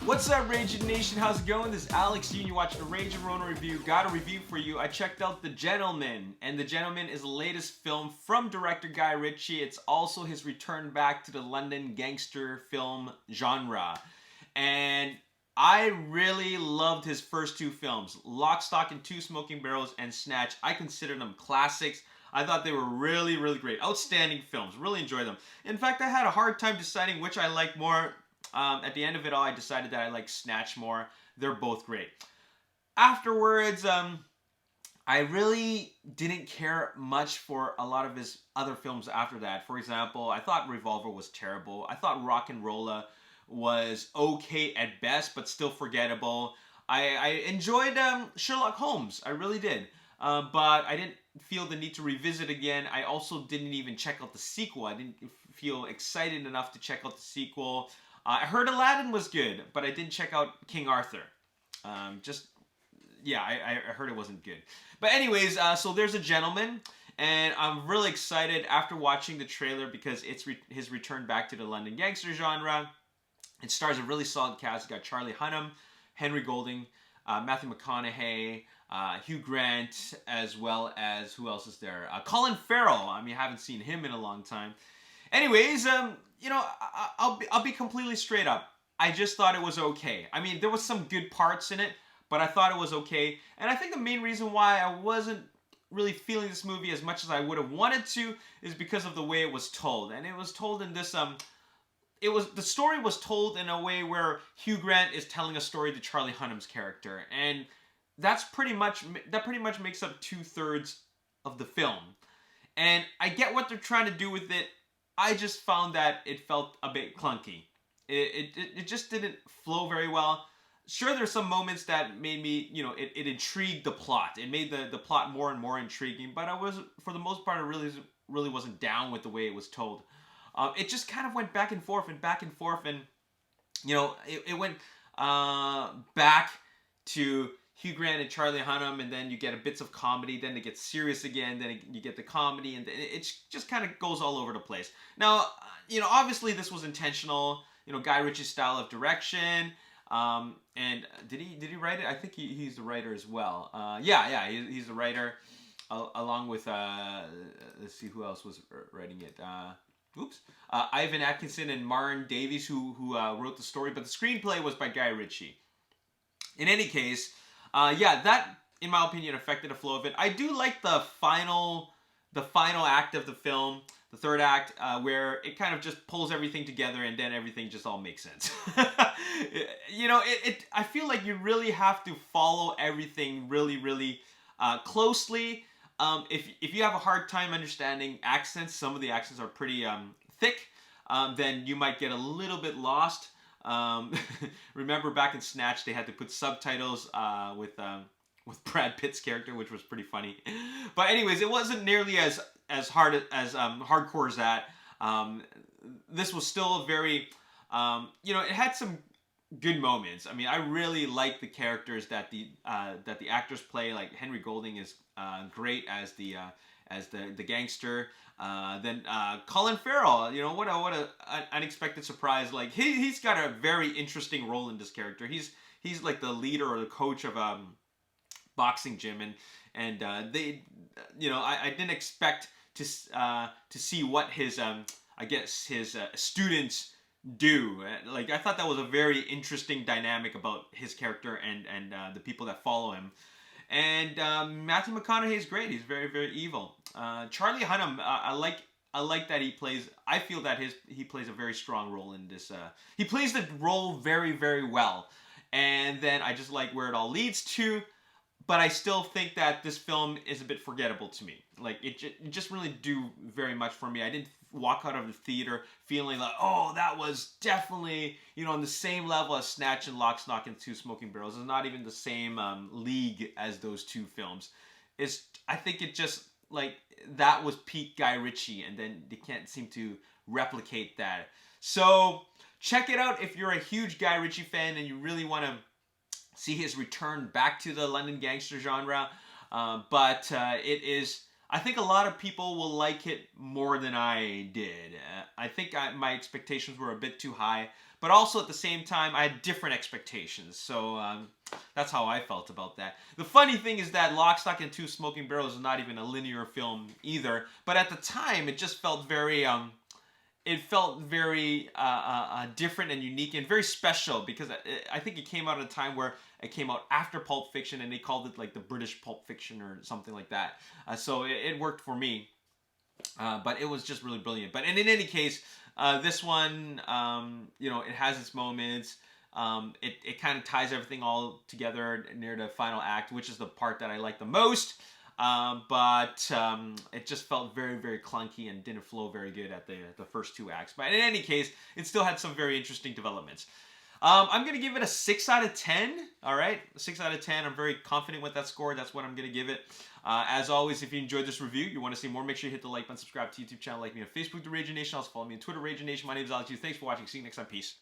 What's up, Ragin Nation? How's it going? This is Alex. You're watching the Ragin Ronin review. Got a review for you. I checked out The Gentleman, and The Gentleman is the latest film from director Guy Ritchie. It's also his return back to the London gangster film genre. And I really loved his first two films, Lock, Stock, and Two Smoking Barrels and Snatch. I consider them classics. I thought they were really, really great. Outstanding films. Really enjoyed them. In fact, I had a hard time deciding which I liked more. At the end of it all, I decided that I like Snatch more. They're both great. Afterwards, I really didn't care much for a lot of his other films after that. For example, I thought Revolver was terrible. I thought Rock and Rolla was okay at best, but still forgettable. I enjoyed Sherlock Holmes. I really did. But I didn't feel the need to revisit again. I also didn't even check out the sequel. I didn't feel excited enough to check out the sequel. I heard Aladdin was good, but I didn't check out King Arthur. I heard it wasn't good. But anyways, so there's a Gentleman, and I'm really excited after watching the trailer because it's his return back to the London gangster genre. It stars a really solid cast. It's got Charlie Hunnam, Henry Golding, Matthew McConaughey, Hugh Grant, as well as, who else is there? Colin Farrell. I mean, I haven't seen him in a long time. Anyways, I'll be completely straight up. I just thought it was okay. I mean, there was some good parts in it, but I thought it was okay. And I think the main reason why I wasn't really feeling this movie as much as I would have wanted to is because of the way it was told. And it was told in this the story was told in a way where Hugh Grant is telling a story to Charlie Hunnam's character, and that pretty much makes up 2/3 of the film. And I get what they're trying to do with it. I just found that it felt a bit clunky. It just didn't flow very well. Sure, there's some moments that made me, it intrigued the plot. It made the plot more and more intriguing, but for the most part, I really wasn't down with the way it was told. It just kind of went back and forth, and it went back to Hugh Grant and Charlie Hunnam, and then you get a bits of comedy, then it gets serious again, then you get the comedy, and it just kind of goes all over the place. Now, obviously this was intentional, Guy Ritchie's style of direction, and did he write it? I think he's the writer as well. He's the writer, along with, let's see who else was writing it. Ivan Atkinson and Martin Davies, who wrote the story, but the screenplay was by Guy Ritchie. In any case, that, in my opinion, affected the flow of it. I do like the final act of the film, the third act, where it kind of just pulls everything together and then everything just all makes sense. I feel like you really have to follow everything really, really closely. If you have a hard time understanding accents, some of the accents are pretty thick, then you might get a little bit lost. Remember back in Snatch, they had to put subtitles with Brad Pitt's character, which was pretty funny. But anyways, it wasn't nearly as hard as hardcore as that. This was still very, it had some good moments. I mean, I really like the characters that the actors play. Like Henry Golding is great as the gangster. Then Colin Farrell, what a unexpected surprise. Like he's got a very interesting role in this character. He's like the leader or the coach of a boxing gym, and they, I didn't expect to see what his his students do. Like I thought that was a very interesting dynamic about his character and the people that follow him. And Matthew McConaughey is great. He's very, very evil. Charlie Hunnam, I like that he plays. I feel that he plays a very strong role in this. He plays the role very, very well. And then I just like where it all leads to. But I still think that this film is a bit forgettable to me. Like it just really do very much for me. I didn't walk out of the theater feeling like, oh, that was definitely, on the same level as Snatch and Lock, Stock, and Two Smoking Barrels. It's not even the same league as those two films. I think it just, like, that was peak Guy Ritchie, and then they can't seem to replicate that. So, check it out if you're a huge Guy Ritchie fan and you really want to see his return back to the London gangster genre. But it is I think a lot of people will like it more than I did. I think my expectations were a bit too high, but also at the same time, I had different expectations. So that's how I felt about that. The funny thing is that Lock, Stock, and Two Smoking Barrels is not even a linear film either. But at the time, it just felt very... it felt very different and unique and very special because I think it came out at a time where it came out after Pulp Fiction, and they called it like the British Pulp Fiction or something like that. So it worked for me, but it was just really brilliant. But in any case, this one, it has its moments. It kind of ties everything all together near the final act, which is the part that I like the most. But it just felt very, very clunky and didn't flow very good at the first two acts. But in any case, it still had some very interesting developments. I'm going to give it a 6 out of 10. All right, 6 out of 10. I'm very confident with that score. That's what I'm going to give it. As always, if you enjoyed this review, you want to see more, make sure you hit the like button, subscribe to the YouTube channel, like me on Facebook, The Ragin Nation. Also follow me on Twitter, Ragin Nation. My name is Alex. Thanks for watching. See you next time. Peace.